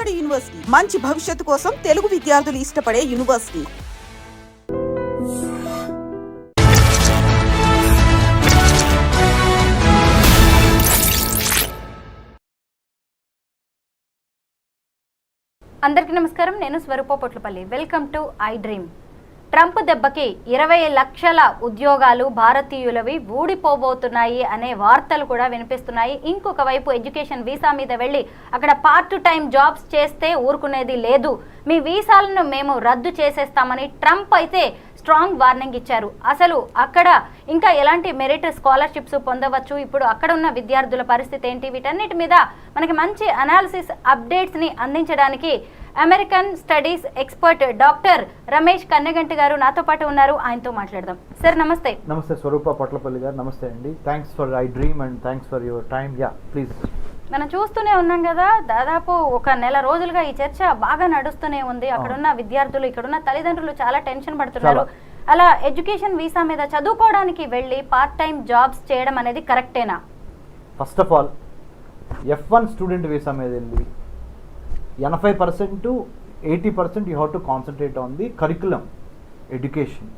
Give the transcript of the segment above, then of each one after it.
Palnadu university మంచి భవిష్యత్తు కోసం తెలుగు విద్యార్థులు ఇష్టపడే యూనివర్సిటీ. అందరికీ నమస్కారం. నేను Swaroopa Potlapalli. Welcome to iDream. Trump దెబ్బకి 20 లక్షల ఉద్యోగాలు భారతీయులవి ఊడిపోబోతున్నాయి అనే వార్తలు కూడా వినిపిస్తున్నాయి. ఇంకొక వైపు ఎడ్యుకేషన్ వీసా మీద వెళ్ళి అక్కడ పార్ట్ టైం జాబ్స్ చేస్తే ఊరుకునేది లేదు, మీ వీసాలను మేము రద్దు చేసేస్తామని ట్రంప్ అయితే స్ట్రాంగ్ వార్నింగ్ ఇచ్చారు. అసలు అక్కడ ఇంకా ఎలాంటి మెరిట్ స్కాలర్షిప్స్ పొందవచ్చు, ఇప్పుడు అక్కడ ఉన్న విద్యార్థుల పరిస్థితి ఏంటి, వీటన్నిటి మీద మనకి మంచి అనాలిసిస్ అప్డేట్స్ని అందించడానికి American studies expert doctor Ramesh Kanneganti గారు నాతో పాటు ఉన్నారు. ఆయనతో మాట్లాడదాం. సార్ నమస్తే. నమస్తే స్వరూప పొట్లపల్లి గారు. నమస్తే అండి. Thanks for I dream and thanks for your time. Yeah please. మనం చూస్తూనే ఉన్నాం కదా, దాదాపు ఒక నెల రోజులుగా ఈ చర్చ బాగా నడుస్తూనే ఉంది. అక్కడున్న విద్యార్థులు, ఇక్కడున్న తల్లిదండ్రులు చాలా టెన్షన్ పడుతున్నారు. అలా ఎడ్యుకేషన్ వీసా మీద చదువుకోవడానికి వెళ్ళి పార్ట్ టైం జాబ్స్ చేయడం అనేది కరెక్టేనా? First of all F1 student visa మీద వెళ్ళి 80% 80% you have to concentrate on the curriculum education.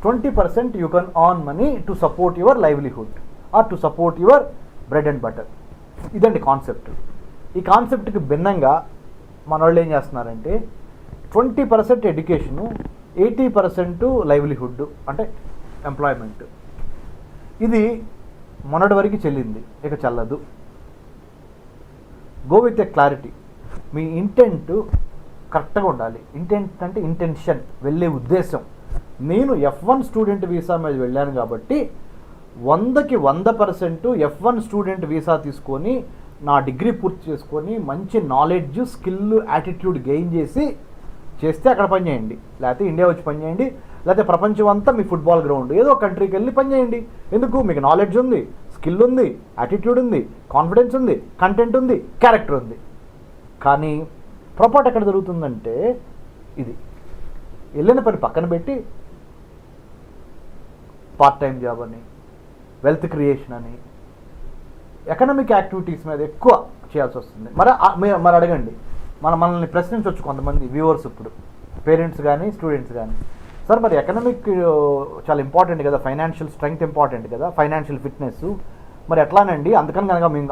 20% you can earn money to support your livelihood or to support your bread and butter. ఇదండి concept. ఈ కాన్సెప్ట్కి భిన్నంగా మన వాళ్ళు ఏం చేస్తున్నారంటే 20% ఎడ్యుకేషను, 80% లైవ్లీహుడ్ అంటే ఎంప్లాయ్మెంట్. ఇది మొన్నటి వరకు చెల్లింది, ఇక చెల్లదు. Go with a clarity. Me intent కరెక్ట్గా ఉండాలి. ఇంటెంట్ అంటే ఇంటెన్షన్, వెళ్ళే ఉద్దేశం. నేను F1 స్టూడెంట్ వీసా మీద వెళ్ళాను కాబట్టి 100కి 100% F1 స్టూడెంట్ వీసా తీసుకొని నా డిగ్రీ పూర్తి చేసుకొని మంచి నాలెడ్జ్, స్కిల్, యాటిట్యూడ్ గెయిన్ చేస్తే అక్కడ పని చేయండి. లేకపోతే ఇండియా వచ్చి పని చేయండి, లేకపోతే ప్రపంచం అంతా మీ ఫుట్బాల్ గ్రౌండ్ ఏదో కంట్రీకి వెళ్ళి పని చేయండి. ఎందుకు? మీకు నాలెడ్జ్ ఉంది, స్కిల్ ఉంది, యాటిట్యూడ్ ఉంది, కాన్ఫిడెన్స్ ఉంది, కంటెంట్ ఉంది, క్యారెక్టర్ ఉంది. కానీ పొరపాటు ఎక్కడ జరుగుతుందంటే ఇది వెళ్ళిన పని పక్కన పెట్టి పార్ట్ టైం జాబ్ అని, వెల్త్ క్రియేషన్ అని, ఎకనామిక్ యాక్టివిటీస్ మీద ఎక్కువ చేయాల్సి వస్తుంది. మరి అడగండి, మనల్ని ప్రశ్నించవచ్చు కొంతమంది వ్యూవర్స్, ఇప్పుడు పేరెంట్స్ కానీ స్టూడెంట్స్ కానీ, సార్ మరి ఎకనామిక్ చాలా ఇంపార్టెంట్ కదా, ఫైనాన్షియల్ స్ట్రెంగ్త్ ఇంపార్టెంట్ కదా, ఫైనాన్షియల్ ఫిట్నెస్, మరి ఎట్లానండి? అందుకని కనుక మేము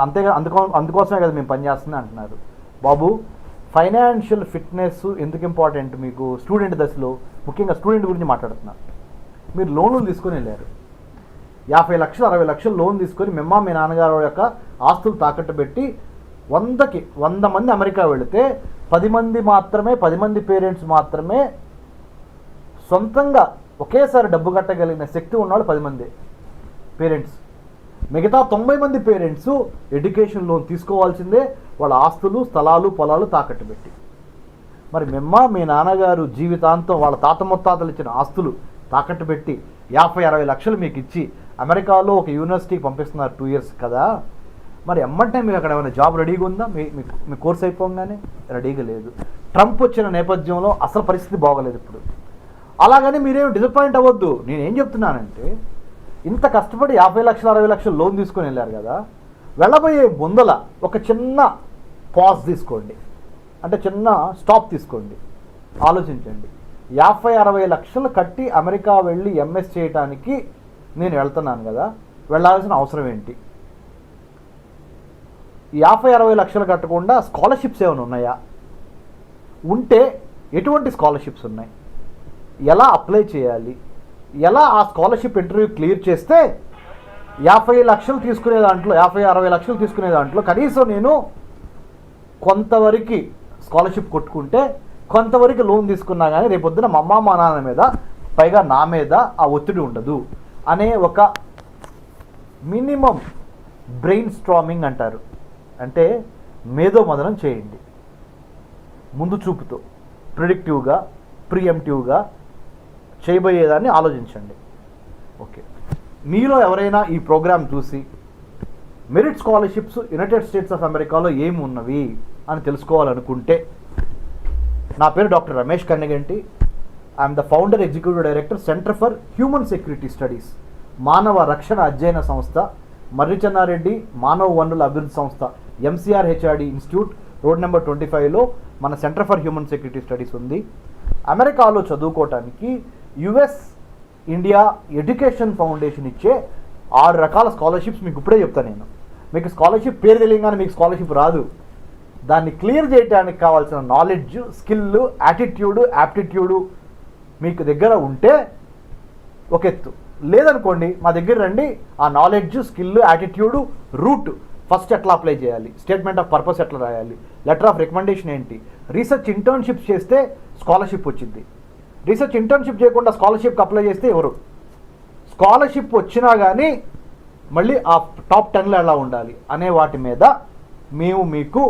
అందుకోసమే కదా మేము పనిచేస్తుంది అంటున్నారు. బాబు, ఫైనాన్షియల్ ఫిట్నెస్ ఎందుకు ఇంపార్టెంట్ మీకు? స్టూడెంట్ దశలో ముఖ్యంగా స్టూడెంట్ గురించి మాట్లాడుతున్నారు. మీరు లోన్లు తీసుకొని వెళ్ళారు, 50 లక్షలు 60 లక్షలు లోన్ తీసుకొని మీ నాన్నగారు యొక్క ఆస్తులు తాకట్టు పెట్టి 100కి 100 మంది అమెరికా వెళితే 10 మంది పేరెంట్స్ మాత్రమే సొంతంగా ఒకేసారి డబ్బు కట్టగలిగిన శక్తి ఉన్నవాళ్ళు 10 మంది పేరెంట్స్. మిగతా 90 మంది పేరెంట్స్ ఎడ్యుకేషన్ లోన్ తీసుకోవాల్సిందే, వాళ్ళ ఆస్తులు, స్థలాలు, పొలాలు తాకట్టు పెట్టి. మరి మీ నాన్నగారు జీవితాంతం వాళ్ళ తాత ముత్తాతలు ఇచ్చిన ఆస్తులు తాకట్టు పెట్టి 50-60 లక్షలు మీకు ఇచ్చి అమెరికాలో ఒక యూనివర్సిటీకి పంపిస్తున్నారు 2 ఇయర్స్ కదా. మరి ఎమ్మంటే మీకు అక్కడ ఏమైనా జాబ్ రెడీగా ఉందా? మీ కోర్స్ అయిపోగానే రెడీగా లేదు. ట్రంప్ వచ్చిన నేపథ్యంలో అసలు పరిస్థితి బాగోలేదు ఇప్పుడు. అలాగని మీరేం డిసప్పాయింట్ అవ్వద్దు. నేనేం చెప్తున్నానంటే, ఇంత కష్టపడి 50 లక్షలు 60 లక్షలు లోన్ తీసుకొని వెళ్ళారు కదా, వెళ్ళబోయే ముందల ఒక చిన్న పాజ్ తీసుకోండి, అంటే చిన్న స్టాప్ తీసుకోండి, ఆలోచించండి. 50-60 లక్షలు కట్టి అమెరికా వెళ్ళి ఎంఎస్ చేయడానికి నేను వెళ్తున్నాను కదా, వెళ్ళాల్సిన అవసరం ఏంటి? 50-60 లక్షలు కట్టకుండా స్కాలర్షిప్స్ ఏమైనా ఉన్నాయా? ఉంటే ఎటువంటి స్కాలర్షిప్స్ ఉన్నాయి? ఎలా అప్లై చేయాలి? ఎలా ఆ స్కాలర్షిప్ ఇంటర్వ్యూ క్లియర్ చేస్తే 50 లక్షలు తీసుకునే దాంట్లో, 50-60 లక్షలు తీసుకునే దాంట్లో కనీసం నేను కొంతవరకు స్కాలర్షిప్ కొట్టుకుంటే, కొంతవరకు లోన్ తీసుకున్నా కానీ రేపొద్దున మా అమ్మ మా నాన్న మీద, పైగా నా మీద ఆ ఒత్తిడి ఉండదు అనే ఒక మినిమం బ్రెయిన్ స్ట్రామింగ్ అంటారు. అంటే మేధో మదనం చేయండి, ముందు చూపుతో, ప్రిడిక్టివ్గా, ప్రియంప్టివ్గా చేయబోయేదాన్ని ఆలోచించండి. ఓకే, మీలో ఎవరైనా ఈ ప్రోగ్రామ్ చూసి merit scholarships United states of అమెరికాలో ఏమి ఉన్నవి అని తెలుసుకోవాలనుకుంటే, నా పేరు doctor Ramesh Kanneganti. I'm the founder, executive director, centre for human security studies, మానవ రక్షణ అధ్యయన సంస్థ, మర్రి చెన్నారెడ్డి మానవ వనరుల అభివృద్ధి సంస్థ, MCR HRD institute, road number 25లో మన centre for human security studies ఉంది. అమెరికాలో చదువుకోవటానికి యుఎస్ ఇండియా ఎడ్యుకేషన్ ఫౌండేషన్ ఇచ్చే 6 రకాల స్కాలర్షిప్స్ మీకు ఇప్పుడే చెప్తాను నేను. మీకు స్కాలర్షిప్ పేరు తెలియగానే మీకు స్కాలర్షిప్ రాదు. దాన్ని క్లియర్ చేయడానికి కావాల్సిన నాలెడ్జ్, స్కిల్, యాటిట్యూడ్, యాప్టిట్యూడు మీకు దగ్గర ఉంటే ఒక ఎత్తు. లేదనుకోండి, మా దగ్గర రండి, ఆ knowledge, skill, attitude, route first ఎట్లా అప్లై చేయాలి, స్టేట్మెంట్ ఆఫ్ పర్పస్ ఎట్లా రాయాలి, లెటర్ ఆఫ్ రికమెండేషన్ ఏంటి, రీసెర్చ్ ఇంటర్న్షిప్స్ చేస్తే స్కాలర్షిప్ వచ్చింది, రీసెర్చ్ ఇంటర్న్షిప్ చేయకుండా స్కాలర్షిప్కి అప్లై చేస్తే ఎవరు, స్కాలర్షిప్ వచ్చినా కానీ మళ్ళీ ఆ టాప్ 10లో ఎలా ఉండాలి అనే వాటి మీద మేము మీకు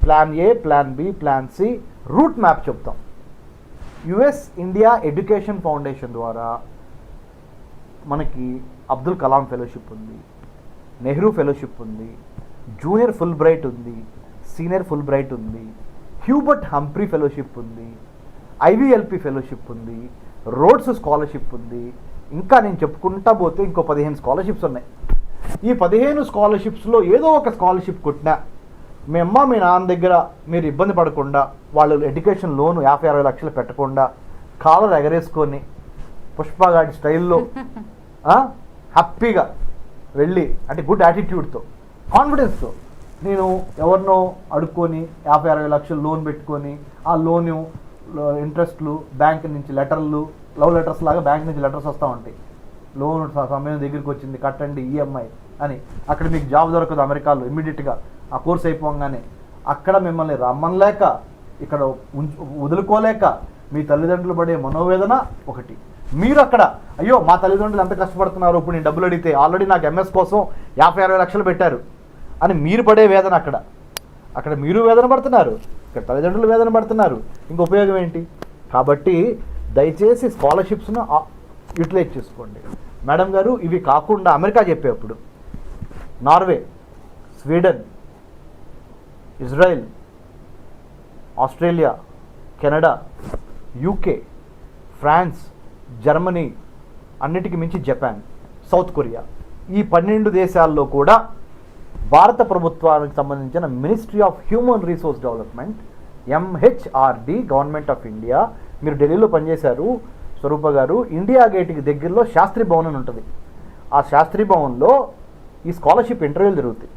plan A, plan B, plan C, route map చెప్తాం. యుఎస్ ఇండియా ఎడ్యుకేషన్ ఫౌండేషన్ ద్వారా మనకి అబ్దుల్ కలాం ఫెలోషిప్ ఉంది, నెహ్రూ ఫెలోషిప్ ఉంది, జూనియర్ ఫుల్ బ్రైట్ ఉంది, సీనియర్ ఫుల్ బ్రైట్ ఉంది, హ్యూబర్ట్ హంప్రీ ఫెలోషిప్ ఉంది, ఐవిఎల్పి ఫెలోషిప్ ఉంది, రోడ్స్ స్కాలర్షిప్ ఉంది. ఇంకా నేను చెప్పుకుంటా పోతే ఇంకో 15 స్కాలర్షిప్స్ ఉన్నాయి. ఈ 15 స్కాలర్షిప్స్లో ఏదో ఒక స్కాలర్షిప్ కొట్టినా మీ అమ్మ మీ నాన్న దగ్గర మీరు ఇబ్బంది పడకుండా, వాళ్ళు ఎడ్యుకేషన్ లోను 50-60 లక్షలు పెట్టకుండా కాలర్ ఎగరేసుకొని పుష్పగాడి స్టైల్లో హ్యాపీగా వెళ్ళి, అంటే గుడ్ యాటిట్యూడ్తో, కాన్ఫిడెన్స్తో, నేను ఎవరినో అడుక్కొని 50-60 లక్షలు లోన్ పెట్టుకొని ఆ లోను ఇంట్రెస్ట్లు బ్యాంక్ నుంచి లెటర్లు, లవ్ లెటర్స్ లాగా బ్యాంక్ నుంచి లెటర్స్ వస్తూ ఉంటాయి, లోన్ సమయం దగ్గరికి వచ్చింది కట్టండి ఈఎంఐ అని. అక్కడ మీకు జాబ్ దొరకదు అమెరికాలో ఇమ్మీడియట్గా, ఆ కోర్స్ అయిపోగానే. అక్కడ మిమ్మల్ని రమ్మనలేక, ఇక్కడ వదులుకోలేక మీ తల్లిదండ్రులు పడే మనోవేదన ఒకటి. మీరు అక్కడ అయ్యో మా తల్లిదండ్రులు ఎంత కష్టపడుతున్నారు, ఇప్పుడు నేను డబ్బులు అడిగితే ఆల్రెడీ నాకు ఎంఎస్ కోసం 50-60 లక్షలు పెట్టారు అని మీరు పడే వేదన. అక్కడ మీరు వేదన పడుతున్నారు, ఇక్కడ తల్లిదండ్రులు వేదన పడుతున్నారు. ఇంక ఉపయోగం ఏంటి? కాబట్టి దయచేసి స్కాలర్షిప్స్ను యూటిలైజ్ చేసుకోండి. మేడం గారు, ఇవి కాకుండా అమెరికా చెప్పేప్పుడు Norway, Sweden, Israel, Australia, Canada, UK, France, Germany, అన్నిటికీ మించి జపాన్, సౌత్ కొరియా, ఈ 12 దేశాల్లో కూడా భారత ప్రభుత్వానికి సంబంధించిన ministry of human resource development, MHRD, government of India. మీరు ఢిల్లీలో పనిచేశారు స్వరూప గారు, ఇండియా గేట్కి దగ్గరలో శాస్త్రి భవన్ అని ఉంటుంది. ఆ శాస్త్రి భవన్లో ఈ స్కాలర్షిప్ ఇంటర్వ్యూలు జరుగుతాయి.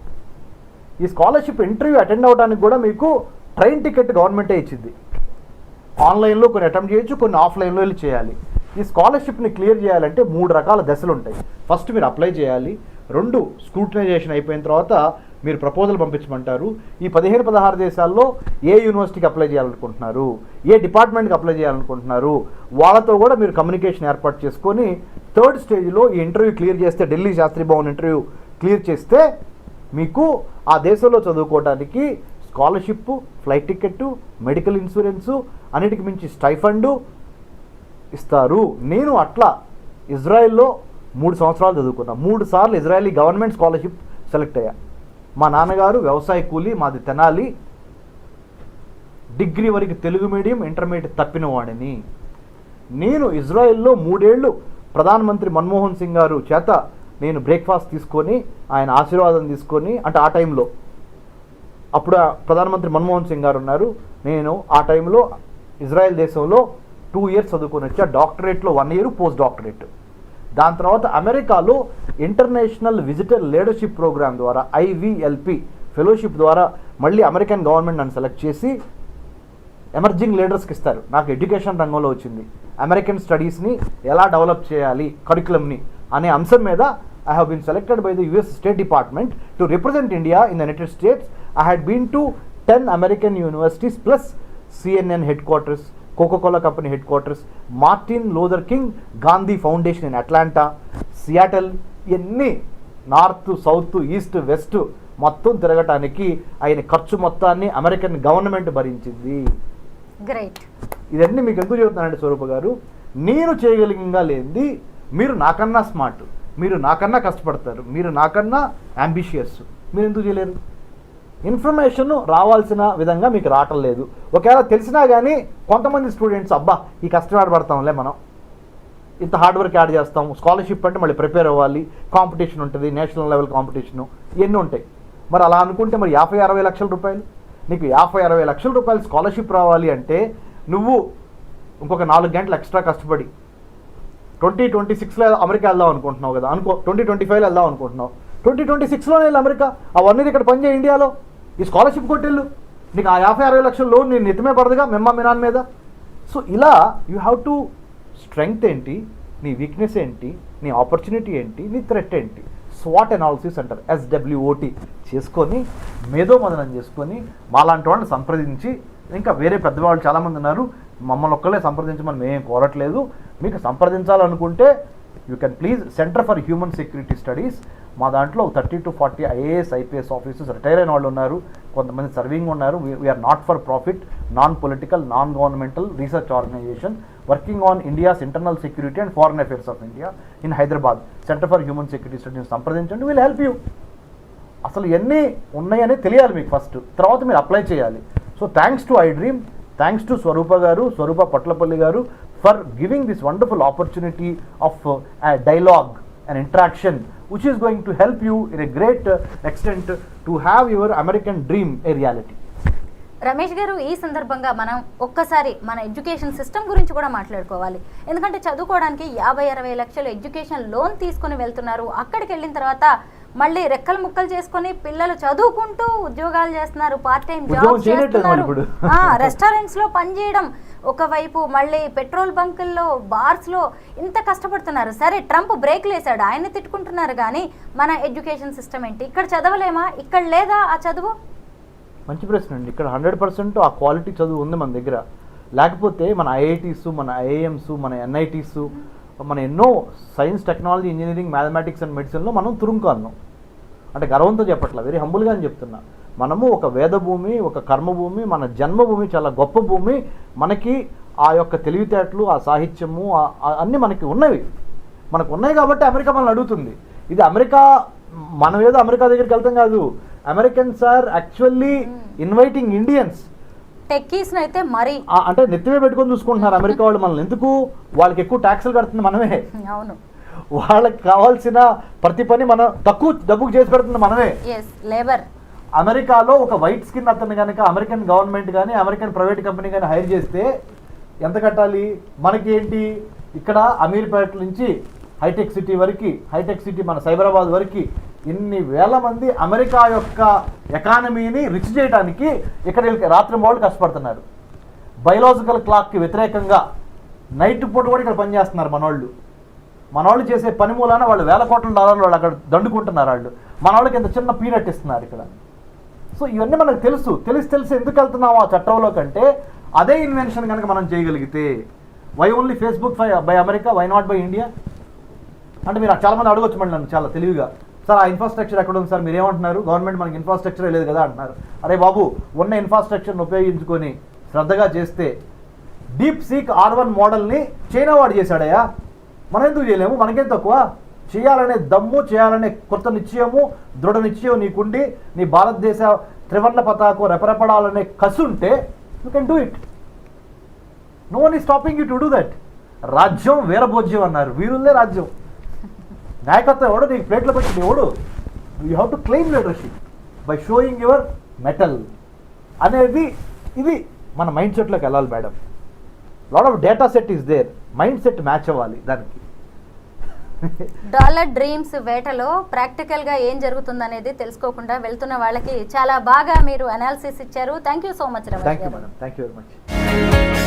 ఈ స్కాలర్షిప్ ఇంటర్వ్యూ అటెండ్ అవ్వడానికి కూడా మీకు ట్రైన్ టికెట్ గవర్నమెంటే ఇచ్చింది. ఆన్లైన్లో కొన్ని అటెంప్ట్ చేయొచ్చు, కొన్ని ఆఫ్లైన్లో వెళ్ళి చేయాలి. ఈ స్కాలర్షిప్ని క్లియర్ చేయాలంటే 3 రకాల దశలు ఉంటాయి. ఫస్ట్ మీరు అప్లై చేయాలి, 2 స్క్రూటినైజేషన్ అయిపోయిన తర్వాత మీరు ప్రపోజల్ పంపించమంటారు. ఈ 15-16 దేశాల్లో ఏ యూనివర్సిటీకి అప్లై చేయాలనుకుంటున్నారు, ఏ డిపార్ట్మెంట్కి అప్లై చేయాలనుకుంటున్నారు, వాళ్ళతో కూడా మీరు కమ్యూనికేషన్ ఏర్పాటు చేసుకొని 3rd స్టేజ్లో ఈ ఇంటర్వ్యూ క్లియర్ చేస్తే, ఢిల్లీ శాస్త్రి భవన్ ఇంటర్వ్యూ క్లియర్ చేస్తే మీకు ఆ దేశంలో చదువుకోవడానికి scholarship, flight ticket, medical insurance, అన్నిటికి మించి స్టైఫండు ఇస్తారు. నేను అట్లా ఇజ్రాయెల్లో 3 సంవత్సరాలు చదువుకున్నా, 3 సార్లు ఇజ్రాయలీ గవర్నమెంట్ స్కాలర్షిప్ సెలెక్ట్ అయ్యా. మా నాన్నగారు వ్యవసాయ కూలీ, మాది తెనాలి, డిగ్రీ వరకు తెలుగు మీడియం, ఇంటర్మీడియట్ తప్పిన వాడిని. నేను ఇజ్రాయెల్లో 3 ఏళ్ళు ప్రధానమంత్రి మన్మోహన్ సింగ్ గారు చేత నేను బ్రేక్ఫాస్ట్ తీసుకొని, ఆయన ఆశీర్వాదం తీసుకొని, అంటే ఆ టైంలో అప్పుడు ప్రధానమంత్రి మన్మోహన్ సింగ్ గారు ఉన్నారు. నేను ఆ టైంలో ఇజ్రాయెల్ దేశంలో 2 ఇయర్స్ చదువుకొని వచ్చా, డాక్టరేట్లో 1 ఇయర్, పోస్ట్ డాక్టరేట్. దాని తర్వాత అమెరికాలో ఇంటర్నేషనల్ విజిటర్ లీడర్షిప్ ప్రోగ్రామ్ ద్వారా, IVLP ఫెలోషిప్ ద్వారా మళ్ళీ అమెరికన్ గవర్నమెంట్ నన్ను సెలెక్ట్ చేసి ఎమర్జింగ్ లీడర్స్కి ఇస్తారు. నాకు ఎడ్యుకేషన్ రంగంలో వచ్చింది, అమెరికన్ స్టడీస్ని ఎలా డెవలప్ చేయాలి, కరికులంని అనే అంశం మీద I have been selected by the US State Department to represent India in the United States. I had been to 10 American universities plus CNN headquarters, Coca-Cola company headquarters, Martin Luther King Gandhi Foundation in Atlanta, Seattle, ఇవన్నీ north, south, east, west మొత్తం తిరగటానికి ఆయన ఖర్చు మొత్తాన్ని American government భరించింది. Great. ఇదన్నీ మీకు ఎందుకు చెబుతున్నానండి స్వరూప గారు, నేను చేయగలిగిందా లేనిది మీరు నాకన్నా స్మార్ట్, మీరు నాకన్నా కష్టపడతారు, మీరు నాకన్నా అంబిషియస్, మీరు ఎందుకు చేయలేరు? ఇన్ఫర్మేషన్ రావాల్సిన విధంగా మీకు రావటం లేదు. ఒకవేళ తెలిసినా కానీ కొంతమంది స్టూడెంట్స్ అబ్బా ఈ కష్టపడి పడతాంలే, మనం ఇంత హార్డ్ వర్క్ యాడ్ చేస్తాం, స్కాలర్షిప్ అంటే మళ్ళీ ప్రిపేర్ అవ్వాలి, కాంపిటీషన్ ఉంటుంది, నేషనల్ లెవెల్ కాంపిటీషను, ఇవన్నీ ఉంటాయి. మరి అలా అనుకుంటే మరి 50-60 లక్షల రూపాయలు నీకు 50-60 లక్షల రూపాయలు స్కాలర్షిప్ రావాలి అంటే నువ్వు ఇంకొక 4 గంటలు ఎక్స్ట్రా కష్టపడి 2026లో అమెరికా వెళ్దాం అనుకుంటున్నావు కదా, అనుకో 2025లో వెళ్దాం అనుకుంటున్నావు, 2026లోనే వెళ్ళి అమెరికా ఆ 1 year ఇక్కడ పనిచేయ ఇండియాలో, ఈ స్కాలర్షిప్ కొట్టేళ్ళు, నీకు ఆ 50-60 లక్షల లోన్ నేను నెత్తమే పడదుగా మీ నాన్న మీద. సో ఇలా యూ హ్యావ్ టు స్ట్రెంగ్త్ ఏంటి, నీ వీక్నెస్ ఏంటి, నీ ఆపర్చునిటీ ఏంటి, నీ థ్రెట్ ఏంటి, స్వాట్ అనాలిసిస్ అంటారు, SWOT చేసుకొని మేధోమదనం చేసుకొని మాలాంటి వాళ్ళని సంప్రదించి, ఇంకా వేరే పెద్దవాళ్ళు చాలామంది ఉన్నారు, మమ్మల్ని ఒక్కళ్ళే సంప్రదించమని మేమేం కోరట్లేదు, మీకు సంప్రదించాలనుకుంటే you can please centre for human security studies, మా దాంట్లో 30 to 40 IAS IPS officers retire అయిన వాళ్ళు ఉన్నారు, కొంతమంది సర్వింగ్ ఉన్నారు. We're not for profit, non political, non governmental research organisation working on India's internal security and foreign affairs of India in Hyderabad. Centre for human security studies సంప్రదించండి, will help you. అసలు ఎన్ని ఉన్నాయని తెలియాలి మీకు ఫస్ట్, తర్వాత మీరు apply చేయాలి. So thanks to iDream, thanks to Swaroopa garu, Swaroopa Patlapalli garu for giving this wonderful opportunity of dialogue and interaction which is going to help you in a great extent to have your American dream a reality. Ramesh గారు, ఈ సందర్భంగా మనం ఒక్కసారి మన education system గురించి కూడా మాట్లాడుకోవాలి. ఎందుకంటే చదువుకోవడానికి 50-60 లక్షలు ఎడ్యుకేషన్ లోన్ తీసుకొని వెళ్తున్నారు. అక్కడికి వెళ్ళిన తర్వాత మళ్ళీ రెక్కలు ముక్కలు చేసుకొని పిల్లలు చదువుకుంటూ ఉద్యోగాలు చేస్తున్నారు, పార్ట్ టైం జాబ్స్ చేస్తున్నారు, రెస్టారెంట్స్ లో పనిచేయడం, ఒకవైపు మళ్ళీ పెట్రోల్ బంకుల్లో, బార్స్లో ఇంత కష్టపడుతున్నారు. సరే, ట్రంప్ బ్రేక్లు వేశాడు, ఆయన తిట్టుకుంటున్నారు, కానీ మన ఎడ్యుకేషన్ సిస్టమ్ ఏంటి? ఇక్కడ చదవలేమా? ఇక్కడ లేదా ఆ చదువు? మంచి ప్రశ్న అండి. ఇక్కడ 100% ఆ క్వాలిటీ చదువు ఉంది మన దగ్గర. లేకపోతే మన IITs, మన IIMs, మన NITs, మన ఎన్నో science, technology, engineering, mathematics and మెడిసిన్లో మనం తురుంకాన్నాం. అంటే గర్వంతో చెప్పట్లా, వెరీ హంబుల్గా అని చెప్తున్నా. మనము ఒక వేదభూమి, ఒక కర్మభూమి, మన జన్మభూమి చాలా గొప్ప భూమి. మనకి ఆ యొక్క తెలివితేటలు, ఆ సాహిత్యము అన్నీ మనకి ఉన్నవి. మనకు ఉన్నాయి కాబట్టి అమెరికా మనల్ని అడుగుతుంది. ఇది అమెరికా, మనం ఏదో అమెరికా దగ్గరికి వెళ్తాం కాదు. Americans are actually inviting Indians. Techies అయితే మరి అంటే నెత్తిమే పెట్టుకొని చూసుకుంటున్నారు అమెరికా వాళ్ళు మనల్ని. ఎందుకు? వాళ్ళకి ఎక్కువ ట్యాక్సులు కడుతుంది మనమే. అవును, వాళ్ళకి కావాల్సిన ప్రతి పని మనం తక్కువ డబ్బుకు చేసి పెడుతుంది మనమే. లేబర్. అమెరికాలో ఒక వైట్ స్కిన్ అతను కనుక అమెరికన్ గవర్నమెంట్ కానీ అమెరికన్ ప్రైవేట్ కంపెనీ కానీ హైర్ చేస్తే ఎంత కట్టాలి? మనకి ఏంటి, ఇక్కడ అమీర్పేట నుంచి హైటెక్ సిటీ వరకు, హైటెక్ సిటీ మన సైబరాబాద్ వరకు ఇన్ని వేల మంది అమెరికా యొక్క ఎకానమీని రిచ్ చేయడానికి ఇక్కడ రాత్రి వాళ్ళు కష్టపడుతున్నారు. బయలాజికల్ క్లాక్కి వ్యతిరేకంగా నైట్ పూట కూడా ఇక్కడ పనిచేస్తున్నారు మనవాళ్ళు చేసే పని మూలాన వాళ్ళు $1,000 కోట్ల వాళ్ళు అక్కడ దండుకుంటున్నారు. మన వాళ్ళకి ఇంత చిన్న పీనట్ ఇస్తున్నారు ఇక్కడ. సో ఇవన్నీ మనకు తెలిసి ఎందుకు వెళ్తున్నాము ఆ చట్టంలో కంటే, అదే ఇన్వెన్షన్ కనుక మనం చేయగలిగితే, why only Facebook by America, why not by India అంటే మీరు చాలామంది అడగొచ్చు మళ్ళీ నన్ను చాలా తెలివిగా, సార్ ఆ ఇన్ఫ్రాస్ట్రక్చర్ ఎక్కడ ఉంది సార్, మీరు ఏమంటున్నారు, గవర్నమెంట్ మనకి ఇన్ఫ్రాస్ట్రక్చరే లేదు కదా అంటున్నారు. అరే బాబు, ఉన్న ఇన్ఫ్రాస్ట్రక్చర్ని ఉపయోగించుకొని శ్రద్ధగా చేస్తే, డీప్ సీక్ R1 మోడల్ని చైనా వాడు చేశాడయా, మనం ఎందుకు చేయలేము? మనకేం తక్కువ? చేయాలనే దమ్ము, చేయాలనే కొత్త నిశ్చయము, దృఢ నిశ్చయం నీకుండి, నీ భారతదేశ త్రివర్ణ పతాకం రెపరెపడాలనే కసి ఉంటే you can do it. No one is stopping you to do that. రాజ్యం వీరభోజ్యం అన్నారు, వీరుల్లే రాజ్యం. నాయకత్వం ఎవడో నీకు ప్లేట్లో పెట్టింది ఎవడు? You have to claim leadership by showing your mettle అనేది. ఇది మన మైండ్ సెట్లోకి వెళ్ళాలి madam. Lot of data set is there, mind set match అవ్వాలి దానికి. డాలర్ డ్రీమ్స్ వేటలో ప్రాక్టికల్గా ఏం జరుగుతుందనేది తెలుసుకోకుండా వెళ్తున్న వాళ్ళకి చాలా బాగా మీరు అనాలిసిస్ ఇచ్చారు. Thank you so much Ramesh garu. Thank you madam, thank you very much.